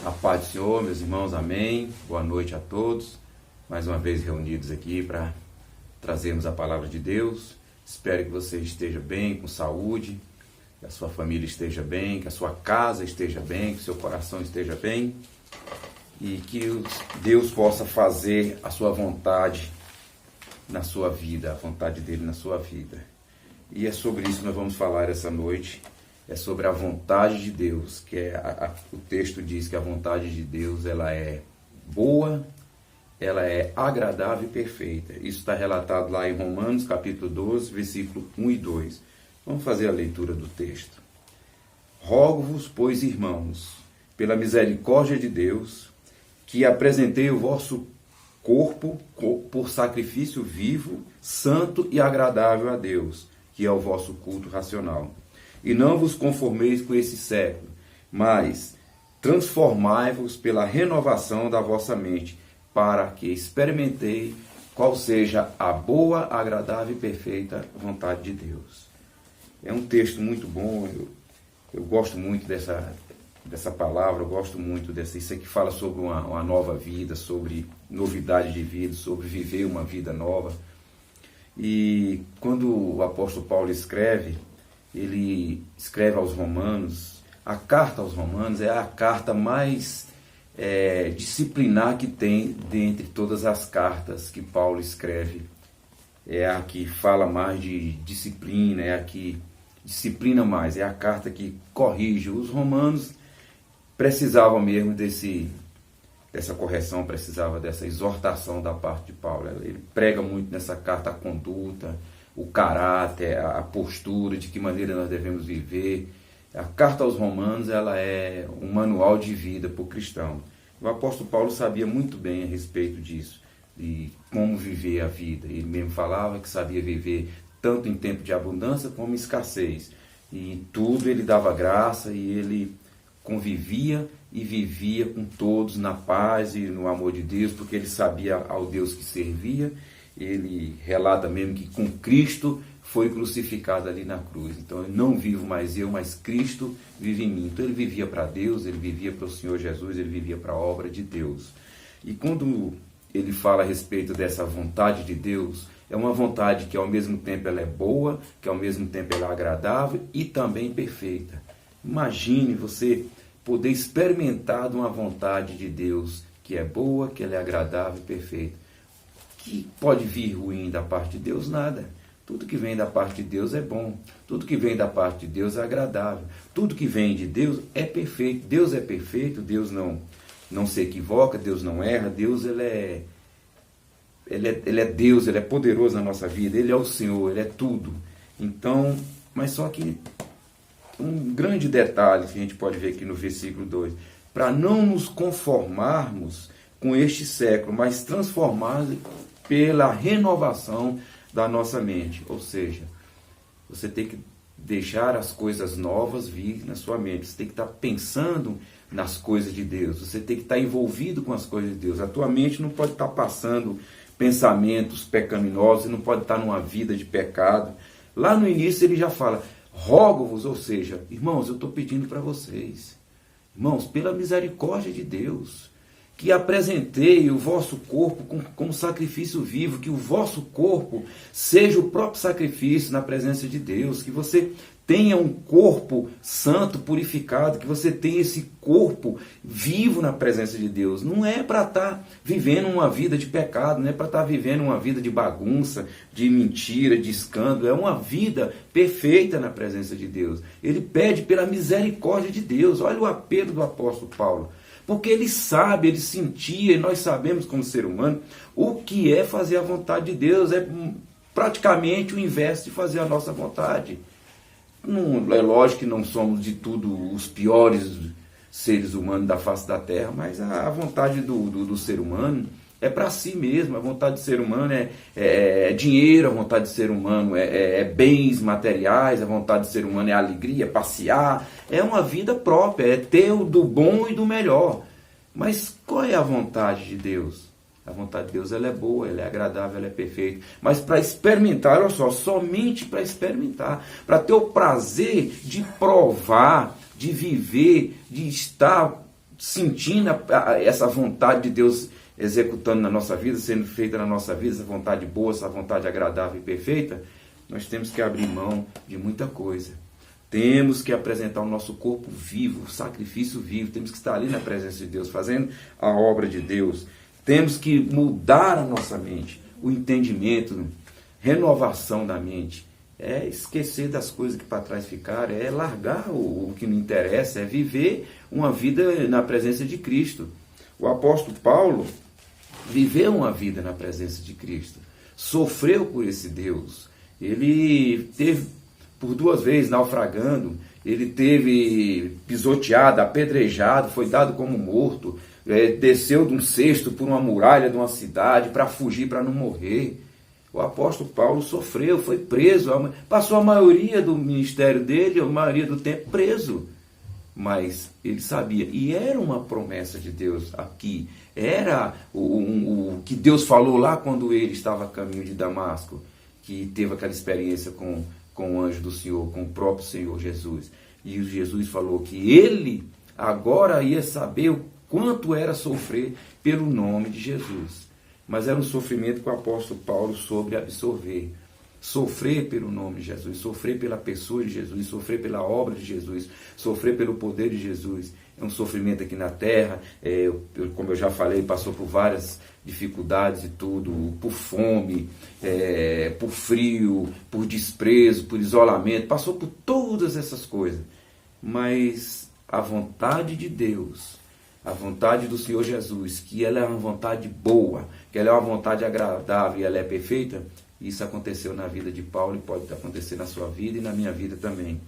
A paz do Senhor, meus irmãos, amém. Boa noite a todos. Mais uma vez reunidos aqui para trazermos a palavra de Deus. Espero que você esteja bem, com saúde, que a sua família esteja bem, que a sua casa esteja bem, que o seu coração esteja bem e que Deus possa fazer a sua vontade na sua vida, a vontade dele na sua vida. E é sobre isso que nós vamos falar essa noite. É sobre a vontade de Deus, que o texto diz que a vontade de Deus ela é boa, ela é agradável e perfeita. Isso está relatado lá em Romanos capítulo 12, versículo 1 e 2. Vamos fazer a leitura do texto. Rogo-vos, pois, irmãos, pela misericórdia de Deus, que apresentei o vosso corpo por sacrifício vivo, santo e agradável a Deus, que é o vosso culto racional. E não vos conformeis com esse século, mas transformai-vos pela renovação da vossa mente, para que experimentei qual seja a boa, agradável e perfeita vontade de Deus. É um texto muito bom, eu gosto muito dessa palavra, eu gosto muito isso aqui fala sobre uma nova vida, sobre novidade de vida, sobre viver uma vida nova. E quando o apóstolo Paulo escreve, ele escreve aos Romanos, a carta aos Romanos é a carta mais disciplinar que tem dentre todas as cartas que Paulo escreve. É a que fala mais de disciplina, é a que disciplina mais, é a carta que corrige. Os romanos precisavam mesmo dessa correção, precisava dessa exortação da parte de Paulo. Ele prega muito nessa carta a conduta, o caráter, a postura, de que maneira nós devemos viver. A carta aos Romanos ela é um manual de vida para o cristão. O apóstolo Paulo sabia muito bem a respeito disso, de como viver a vida. Ele mesmo falava que sabia viver tanto em tempo de abundância como em escassez. E em tudo ele dava graça e ele convivia e vivia com todos na paz e no amor de Deus, porque ele sabia ao Deus que servia. Ele relata mesmo que com Cristo foi crucificado ali na cruz. Então eu não vivo mais eu, mas Cristo vive em mim. Então ele vivia para Deus, ele vivia para o Senhor Jesus, ele vivia para a obra de Deus. E quando ele fala a respeito dessa vontade de Deus, é uma vontade que ao mesmo tempo ela é boa, que ao mesmo tempo ela é agradável e também perfeita. Imagine você poder experimentar de uma vontade de Deus que é boa, que ela é agradável e perfeita. Que pode vir ruim da parte de Deus? Nada. Tudo que vem da parte de Deus é bom. Tudo que vem da parte de Deus é agradável. Tudo que vem de Deus é perfeito. Deus é perfeito, Deus não se equivoca, Deus não erra. Deus ele é Deus, ele é poderoso na nossa vida, ele é o Senhor, ele é tudo. Então, mas só que um grande detalhe que a gente pode ver aqui no versículo 2, para não nos conformarmos com este século, mas transformar pela renovação da nossa mente. Ou seja, você tem que deixar as coisas novas vir na sua mente. Você tem que estar pensando nas coisas de Deus. Você tem que estar envolvido com as coisas de Deus. A tua mente não pode estar passando pensamentos pecaminosos, não pode estar numa vida de pecado. Lá no início ele já fala, rogo-vos, ou seja, irmãos, eu estou pedindo para vocês, irmãos, pela misericórdia de Deus, que apresentei o vosso corpo como sacrifício vivo, que o vosso corpo seja o próprio sacrifício na presença de Deus, que você tenha um corpo santo, purificado, que você tenha esse corpo vivo na presença de Deus. Não é para estar vivendo uma vida de pecado, não é para estar vivendo uma vida de bagunça, de mentira, de escândalo. É uma vida perfeita na presença de Deus. Ele pede pela misericórdia de Deus. Olha o apelo do apóstolo Paulo. Porque ele sabe, ele sentia, e nós sabemos como ser humano, o que é fazer a vontade de Deus. É praticamente o inverso de fazer a nossa vontade. Não, é lógico que não somos de tudo os piores seres humanos da face da terra, mas a vontade do ser humano é para si mesmo. A vontade do ser humano é dinheiro, a vontade do ser humano é bens materiais, a vontade do ser humano é alegria, passear, é uma vida própria, é ter o do bom e do melhor. Mas qual é a vontade de Deus? A vontade de Deus ela é boa, ela é agradável, ela é perfeita. Mas para experimentar, olha só, somente para experimentar, para ter o prazer de provar, de viver, de estar sentindo essa vontade de Deus executando na nossa vida, sendo feita na nossa vida, essa vontade boa, essa vontade agradável e perfeita, nós temos que abrir mão de muita coisa. Temos que apresentar o nosso corpo vivo, sacrifício vivo, temos que estar ali na presença de Deus, fazendo a obra de Deus. Temos que mudar a nossa mente, o entendimento, renovação da mente. É esquecer das coisas que para trás ficaram, é largar o que não interessa, é viver uma vida na presença de Cristo. O apóstolo Paulo viveu uma vida na presença de Cristo, sofreu por esse Deus. Ele teve por 2 vezes naufragando, ele teve pisoteado, apedrejado, foi dado como morto, desceu de um cesto por uma muralha de uma cidade para fugir, para não morrer. O apóstolo Paulo sofreu, foi preso, passou a maioria do ministério dele, a maioria do tempo preso. Mas ele sabia, e era uma promessa de Deus aqui, era o que Deus falou lá quando ele estava a caminho de Damasco, que teve aquela experiência com o anjo do Senhor, com o próprio Senhor Jesus. E Jesus falou que ele agora ia saber o quanto era sofrer pelo nome de Jesus. Mas era um sofrimento que o apóstolo Paulo soube absorver. Sofrer pelo nome de Jesus, sofrer pela pessoa de Jesus, sofrer pela obra de Jesus, sofrer pelo poder de Jesus. É um sofrimento aqui na terra, como eu já falei, passou por várias dificuldades e tudo, por fome, por frio, por desprezo, por isolamento, passou por todas essas coisas. Mas a vontade de Deus, a vontade do Senhor Jesus, que ela é uma vontade boa, que ela é uma vontade agradável e ela é perfeita, isso aconteceu na vida de Paulo e pode acontecer na sua vida e na minha vida também.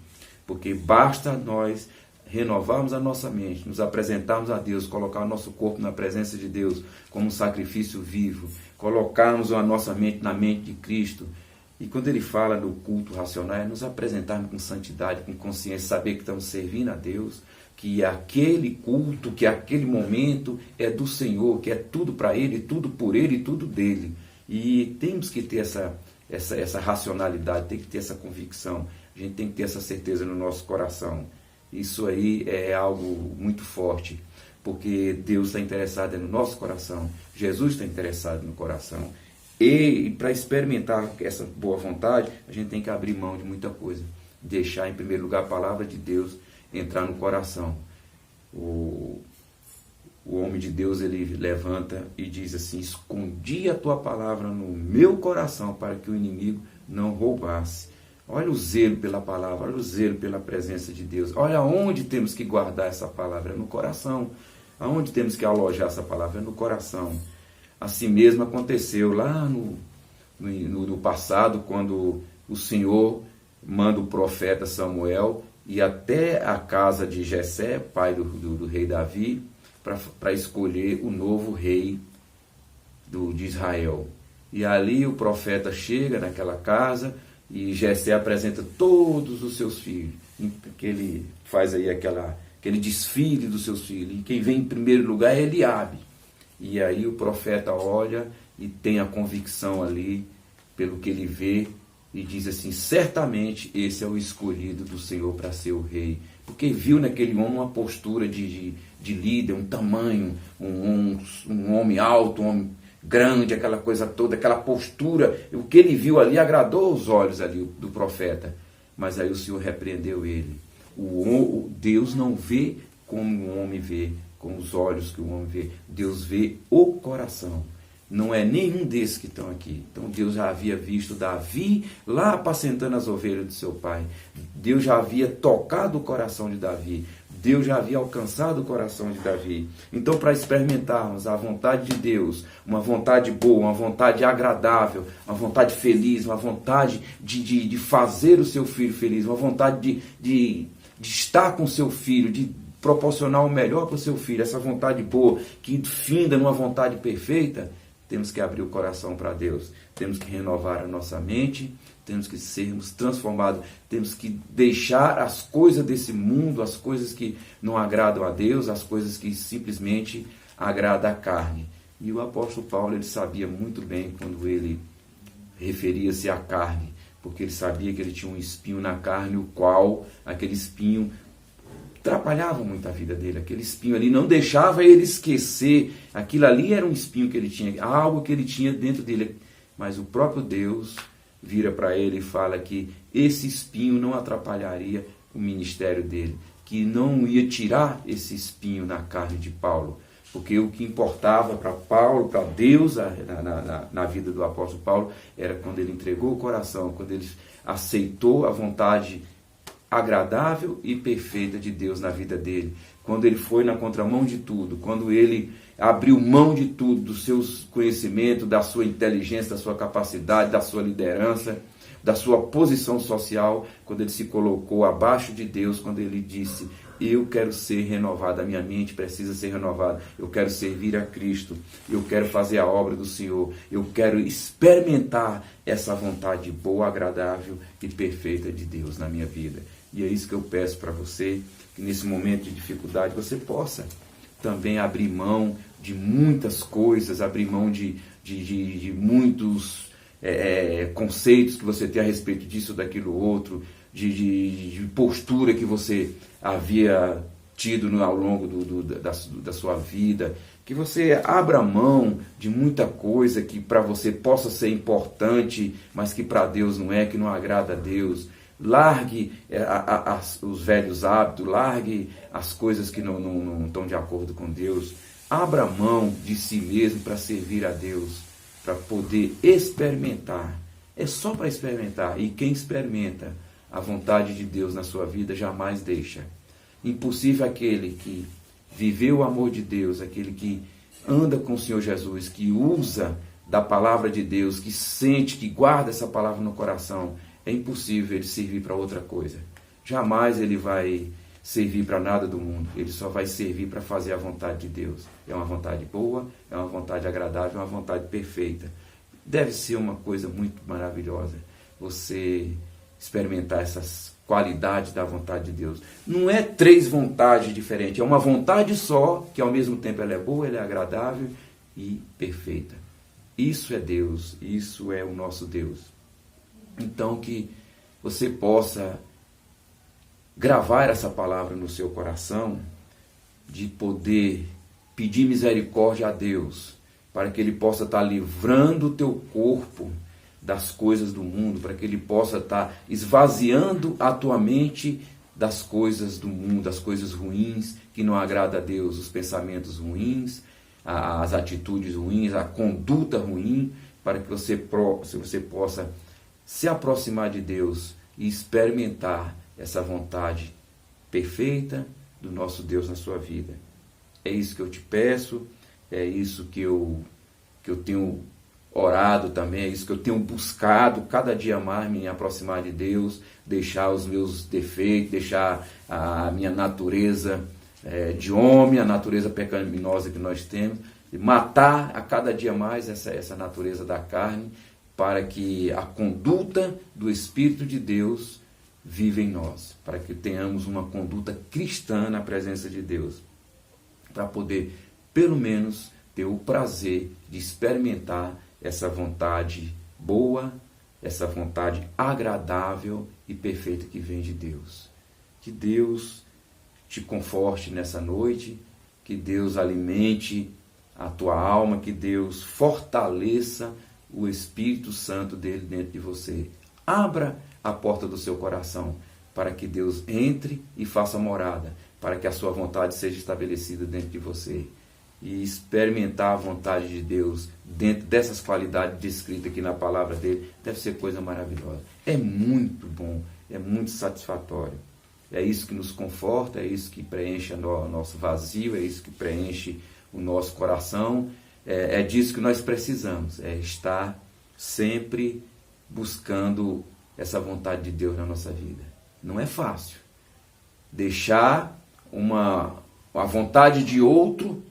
Porque basta nós renovarmos a nossa mente, nos apresentarmos a Deus, colocar o nosso corpo na presença de Deus como um sacrifício vivo, colocarmos a nossa mente na mente de Cristo. E quando ele fala do culto racional, é nos apresentarmos com santidade, com consciência, saber que estamos servindo a Deus, que aquele culto, que aquele momento é do Senhor, que é tudo para Ele, tudo por Ele e tudo dele. E temos que ter essa racionalidade, tem que ter essa convicção, a gente tem que ter essa certeza no nosso coração. Isso aí é algo muito forte, porque Deus está interessado no nosso coração, Jesus está interessado no coração. E para experimentar essa boa vontade, a gente tem que abrir mão de muita coisa, deixar em primeiro lugar a palavra de Deus entrar no coração. O homem de Deus, ele levanta e diz assim: escondi a tua palavra no meu coração para que o inimigo não roubasse. Olha o zelo pela palavra, olha o zelo pela presença de Deus. Olha onde temos que guardar essa palavra, é no coração. Aonde temos que alojar essa palavra, é no coração. Assim mesmo aconteceu lá no passado, quando o Senhor manda o profeta Samuel ir até a casa de Jessé, pai do rei Davi, para escolher o novo rei de Israel. E ali o profeta chega naquela casa e Jessé apresenta todos os seus filhos, que ele faz aí aquele desfile dos seus filhos, e quem vem em primeiro lugar é Eliabe. E aí o profeta olha e tem a convicção ali, pelo que ele vê, e diz assim: certamente esse é o escolhido do Senhor para ser o rei. Porque viu naquele homem uma postura de líder, um tamanho, um homem alto, um homem grande, aquela coisa toda, aquela postura. O que ele viu ali agradou os olhos ali do profeta. Mas aí o Senhor repreendeu ele. Deus não vê como o homem vê, com os olhos que o homem vê. Deus vê o coração. Não é nenhum desses que estão aqui. Então Deus já havia visto Davi lá apacentando as ovelhas do seu pai. Deus já havia tocado o coração de Davi. Deus já havia alcançado o coração de Davi. Então, para experimentarmos a vontade de Deus, uma vontade boa, uma vontade agradável, uma vontade feliz, uma vontade de fazer o seu filho feliz, uma vontade de estar com o seu filho, de proporcionar o melhor para o seu filho, essa vontade boa, que finda numa vontade perfeita, temos que abrir o coração para Deus, temos que renovar a nossa mente, temos que sermos transformados, temos que deixar as coisas desse mundo, as coisas que não agradam a Deus, as coisas que simplesmente agradam a carne. E o apóstolo Paulo, ele sabia muito bem quando ele referia-se à carne, porque ele sabia que ele tinha um espinho na carne, o qual aquele espinho atrapalhava muito a vida dele, aquele espinho ali não deixava ele esquecer, aquilo ali era um espinho que ele tinha, algo que ele tinha dentro dele, mas o próprio Deus vira para ele e fala que esse espinho não atrapalharia o ministério dele, que não ia tirar esse espinho na carne de Paulo, porque o que importava para Paulo, para Deus, na vida do apóstolo Paulo, era quando ele entregou o coração, quando ele aceitou a vontade agradável e perfeita de Deus na vida dele, quando ele foi na contramão de tudo, quando ele abriu mão de tudo, dos seus conhecimentos, da sua inteligência, da sua capacidade, da sua liderança, da sua posição social, quando ele se colocou abaixo de Deus, quando ele disse: eu quero ser renovado, a minha mente precisa ser renovada, eu quero servir a Cristo, eu quero fazer a obra do Senhor, eu quero experimentar essa vontade boa, agradável e perfeita de Deus na minha vida. E é isso que eu peço para você, que nesse momento de dificuldade você possa também abrir mão de muitas coisas, abrir mão de muitos conceitos que você tem a respeito disso ou daquilo outro, de postura que você havia tido ao longo da sua vida, que você abra mão de muita coisa que para você possa ser importante, mas que para Deus não é, que não agrada a Deus. Largue os velhos hábitos, largue as coisas que não estão de acordo com Deus. Abra mão de si mesmo para servir a Deus, para poder experimentar. É só para experimentar. E quem experimenta a vontade de Deus na sua vida jamais deixa. Impossível aquele que viveu o amor de Deus, aquele que anda com o Senhor Jesus, que usa da palavra de Deus, que sente, que guarda essa palavra no coração. É impossível ele servir para outra coisa. Jamais ele vai servir para nada do mundo. Ele só vai servir para fazer a vontade de Deus. É uma vontade boa, é uma vontade agradável, é uma vontade perfeita. Deve ser uma coisa muito maravilhosa você experimentar essas qualidades da vontade de Deus. Não é 3 vontades diferentes, é uma vontade só, que ao mesmo tempo ela é boa, ela é agradável e perfeita. Isso é Deus, isso é o nosso Deus. Então que você possa gravar essa palavra no seu coração, de poder pedir misericórdia a Deus, para que Ele possa estar livrando o teu corpo das coisas do mundo, para que Ele possa estar esvaziando a tua mente das coisas do mundo, das coisas ruins, que não agrada a Deus, os pensamentos ruins, as atitudes ruins, a conduta ruim, para que você possa se aproximar de Deus e experimentar essa vontade perfeita do nosso Deus na sua vida. É isso que eu te peço, é isso que eu tenho orado também, é isso que eu tenho buscado cada dia mais, me aproximar de Deus, deixar os meus defeitos, deixar a minha natureza de homem, a natureza pecaminosa que nós temos, e matar a cada dia mais essa natureza da carne, para que a conduta do Espírito de Deus viva em nós, para que tenhamos uma conduta cristã na presença de Deus, para poder, pelo menos, ter o prazer de experimentar essa vontade boa, essa vontade agradável e perfeita que vem de Deus. Que Deus te conforte nessa noite, que Deus alimente a tua alma, que Deus fortaleça o Espírito Santo dele dentro de você. Abra a porta do seu coração para que Deus entre e faça morada, para que a sua vontade seja estabelecida dentro de você. E experimentar a vontade de Deus dentro dessas qualidades descritas aqui na palavra dele deve ser coisa maravilhosa. É muito bom, é muito satisfatório. É isso que nos conforta, é isso que preenche o nosso vazio, é isso que preenche o nosso coração. É disso que nós precisamos, é estar sempre buscando essa vontade de Deus na nossa vida. Não é fácil deixar a vontade de outro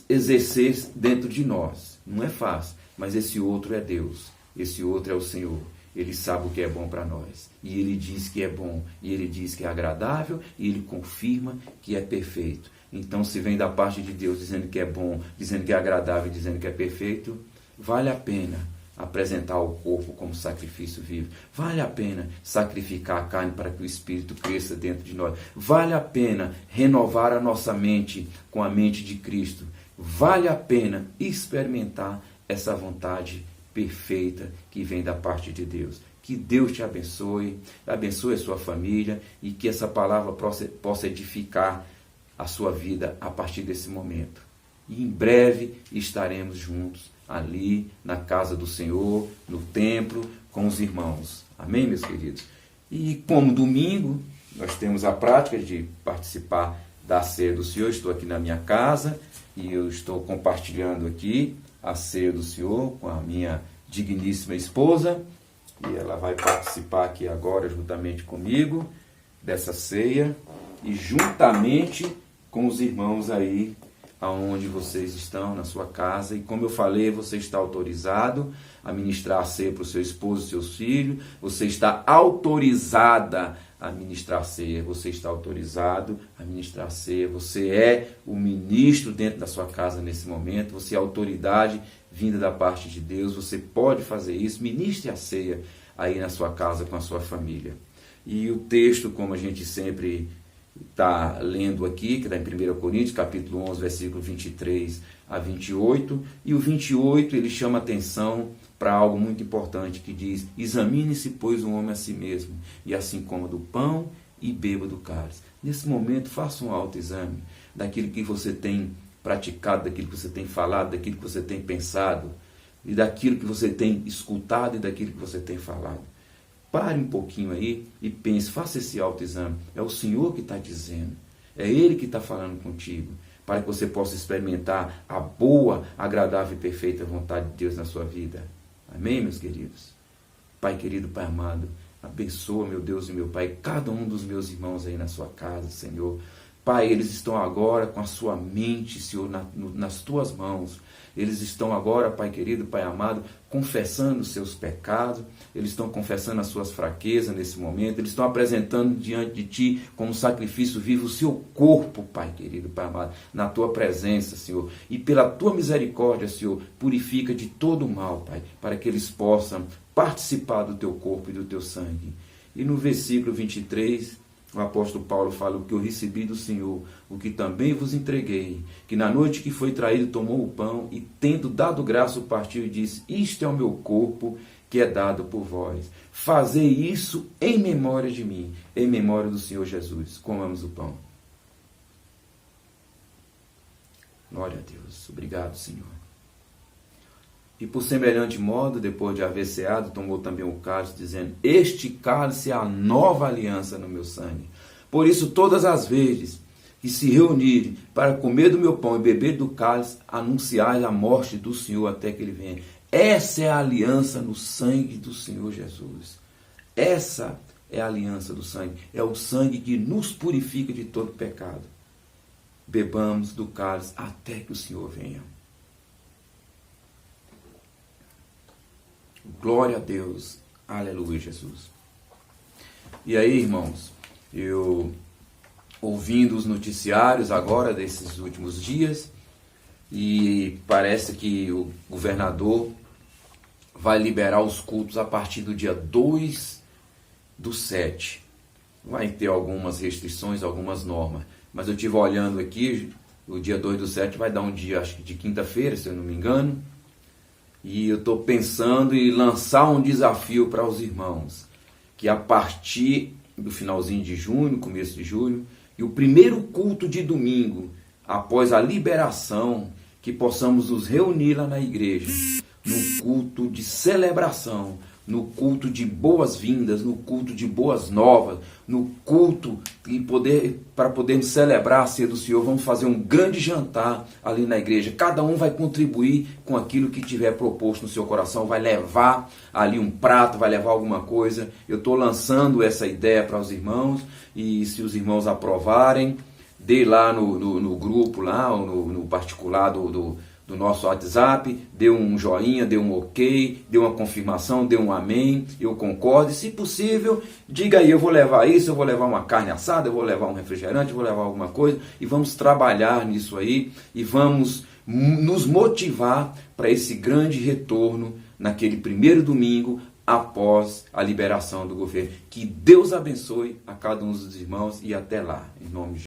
exercer dentro de nós. Não é fácil, mas esse outro é Deus, esse outro é o Senhor. Ele sabe o que é bom para nós, e Ele diz que é bom, e Ele diz que é agradável, e Ele confirma que é perfeito. Então, se vem da parte de Deus dizendo que é bom, dizendo que é agradável, dizendo que é perfeito, vale a pena apresentar o corpo como sacrifício vivo. Vale a pena sacrificar a carne para que o Espírito cresça dentro de nós. Vale a pena renovar a nossa mente com a mente de Cristo. Vale a pena experimentar essa vontade perfeita que vem da parte de Deus. Que Deus te abençoe a sua família e que essa palavra possa edificar a sua vida a partir desse momento. E em breve estaremos juntos ali na casa do Senhor, no templo, com os irmãos. Amém, meus queridos? E como domingo, nós temos a prática de participar da ceia do Senhor. Estou aqui na minha casa e eu estou compartilhando aqui a ceia do Senhor com a minha digníssima esposa. E ela vai participar aqui agora juntamente comigo dessa ceia e juntamente com os irmãos aí aonde vocês estão, na sua casa. E como eu falei, você está autorizado a ministrar a ceia para o seu esposo e seus filhos. Você está autorizada a ministrar a ceia. Você está autorizado a ministrar a ceia. Você é o ministro dentro da sua casa nesse momento. Você é a autoridade vinda da parte de Deus. Você pode fazer isso. Ministre a ceia aí na sua casa com a sua família. E o texto, como a gente sempre está lendo aqui, que está em 1 Coríntios, capítulo 11, versículo 23 a 28, e o 28 ele chama atenção para algo muito importante, que diz: examine-se, pois, o homem a si mesmo, e assim coma do pão e beba do cálice. Nesse momento, faça um autoexame daquilo que você tem praticado, daquilo que você tem falado, daquilo que você tem pensado, e daquilo que você tem escutado e daquilo que você tem falado. Pare um pouquinho aí e pense, faça esse autoexame. É o Senhor que está dizendo, é Ele que está falando contigo, para que você possa experimentar a boa, agradável e perfeita vontade de Deus na sua vida. Amém, meus queridos? Pai querido, Pai amado, abençoa, meu Deus e meu Pai, cada um dos meus irmãos aí na sua casa, Senhor. Pai, eles estão agora com a sua mente, Senhor, nas tuas mãos. Eles estão agora, Pai querido, Pai amado, confessando os seus pecados, eles estão confessando as suas fraquezas nesse momento, eles estão apresentando diante de Ti como sacrifício vivo o seu corpo, Pai querido, Pai amado, na Tua presença, Senhor. E pela Tua misericórdia, Senhor, purifica de todo o mal, Pai, para que eles possam participar do Teu corpo e do Teu sangue. E no versículo 23, o apóstolo Paulo fala: o que eu recebi do Senhor, o que também vos entreguei, que na noite que foi traído tomou o pão e, tendo dado graça, o partiu e disse: isto é o meu corpo que é dado por vós. Fazei isso em memória de mim, em memória do Senhor Jesus. Comamos o pão. Glória a Deus. Obrigado, Senhor. E por semelhante modo, depois de haver ceado, tomou também o cálice, dizendo: este cálice é a nova aliança no meu sangue. Por isso, todas as vezes que se reunirem para comer do meu pão e beber do cálice, anunciai a morte do Senhor até que Ele venha. Essa é a aliança no sangue do Senhor Jesus. Essa é a aliança do sangue. É o sangue que nos purifica de todo pecado. Bebamos do cálice até que o Senhor venha. Glória a Deus. Aleluia, Jesus. E aí, irmãos, eu ouvindo os noticiários agora desses últimos dias, e parece que o governador vai liberar os cultos a partir do dia 2/7. Vai ter algumas restrições, algumas normas, mas eu estive olhando aqui, o dia 2/7 vai dar um dia, acho que de quinta-feira, se eu não me engano. E eu estou pensando em lançar um desafio para os irmãos, que a partir do finalzinho de junho, começo de julho, e o primeiro culto de domingo, após a liberação, que possamos nos reunir lá na igreja, no culto de celebração, no culto de boas-vindas, no culto de boas novas, no culto para podermos celebrar a ceia do Senhor. Vamos fazer um grande jantar ali na igreja. Cada um vai contribuir com aquilo que tiver proposto no seu coração, vai levar ali um prato, vai levar alguma coisa. Eu estou lançando essa ideia para os irmãos, e se os irmãos aprovarem, dê lá no grupo, lá, ou no particular do nosso WhatsApp, dê um joinha, dê um ok, dê uma confirmação, dê um amém, eu concordo. E se possível, diga aí: eu vou levar isso, eu vou levar uma carne assada, eu vou levar um refrigerante, eu vou levar alguma coisa, e vamos trabalhar nisso aí, e vamos nos motivar para esse grande retorno naquele primeiro domingo após a liberação do governo. Que Deus abençoe a cada um dos irmãos e até lá, em nome de Jesus.